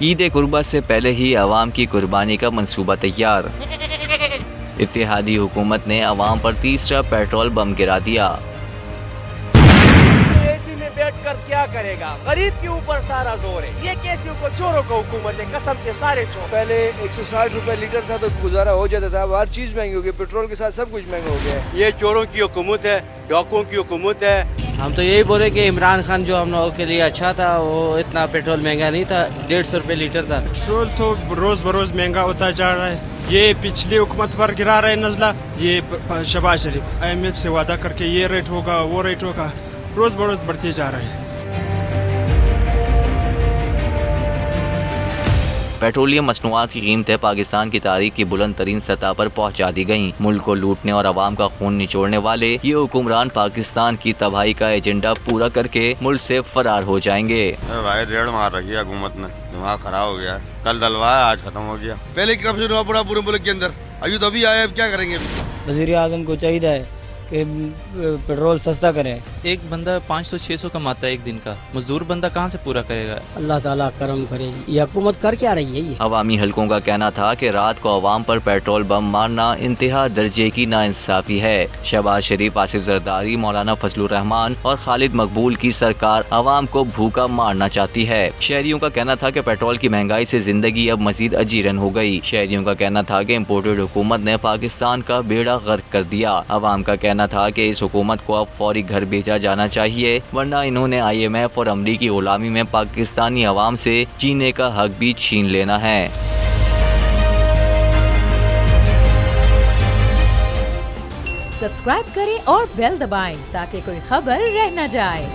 عید قربت سے پہلے ہی عوام کی قربانی کا منصوبہ تیار۔ اتحادی حکومت نے عوام پر تیسرا پیٹرول بم گرا دیا۔ اے میں بیٹھ کر کیا کرے گا؟ غریب کے اوپر سارا زور ہے۔ یہ کیسی چوروں کو حکومت ہے؟ قسم سے سارے چور۔ پہلے 160 روپے لیٹر تھا تو گزارا ہو جاتا تھا، اب ہر چیز مہنگی ہو گئی، پیٹرول کے ساتھ سب کچھ مہنگا ہو گیا ہے۔ یہ چوروں کی حکومت ہے، ڈاکوؤں کی حکومت ہے۔ ہم تو یہی بولے کہ عمران خان جو ہم لوگوں کے لیے اچھا تھا، وہ اتنا پیٹرول مہنگا نہیں تھا، 150 روپے لیٹر تھا۔ پیٹرول تو روز بروز مہنگا ہوتا جا رہا ہے۔ یہ پچھلی حکومت پر گرا رہے نزلہ، یہ شہباز شریف IMF سے وعدہ کر کے یہ ریٹ ہوگا وہ ریٹ ہوگا، روز بروز بڑھتے جا رہے ہیں۔ پیٹرولیم مصنوعات کی قیمتیں پاکستان کی تاریخ کی بلند ترین سطح پر پہنچا دی گئیں۔ ملک کو لوٹنے اور عوام کا خون نچوڑنے والے یہ حکمران پاکستان کی تباہی کا ایجنڈا پورا کر کے ملک سے فرار ہو جائیں گے۔ بھائی ریڑ مار رکھی ہے حکومت نے، دماغ خراب ہو گیا ہے۔ کل دلوایا آج ختم ہو گیا۔ پہلے کرپشن ہوا پڑا پورے ملک کے اندر، ابھی تو ابھی آئے، اب کیا کریں گے؟ وزیر اعظم کو چاہیے ہے کہ پیٹرول سستا کریں۔ ایک بندہ 500-600 کماتا ہے ایک دن کا، مزدور بندہ کہاں سے پورا کرے گا؟ اللہ تعالیٰ کرم کرے۔ یہ حکومت کر کیا رہی ہے؟ یہ عوامی حلقوں کا کہنا تھا کہ رات کو عوام پر پیٹرول بم مارنا انتہا درجے کی ناانصافی ہے۔ شہباز شریف، آصف زرداری، مولانا فضل الرحمان اور خالد مقبول کی سرکار عوام کو بھوکا مارنا چاہتی ہے۔ شہریوں کا کہنا تھا کہ پیٹرول کی مہنگائی سے زندگی اب مزید اجیرن ہو گئی۔ شہریوں کا کہنا تھا کہ امپورٹڈ حکومت نے پاکستان کا بیڑا غرق کر دیا۔ عوام کا کہنا تھا کہ اس حکومت کو اب فوری گھر بھیجا جانا چاہیے، ورنہ انہوں نے IMF اور امریکی غلامی میں پاکستانی عوام سے جینے کا حق بھی چھین لینا ہے۔ سبسکرائب کریں اور بیل دبائیں تاکہ کوئی خبر رہ نہ جائے۔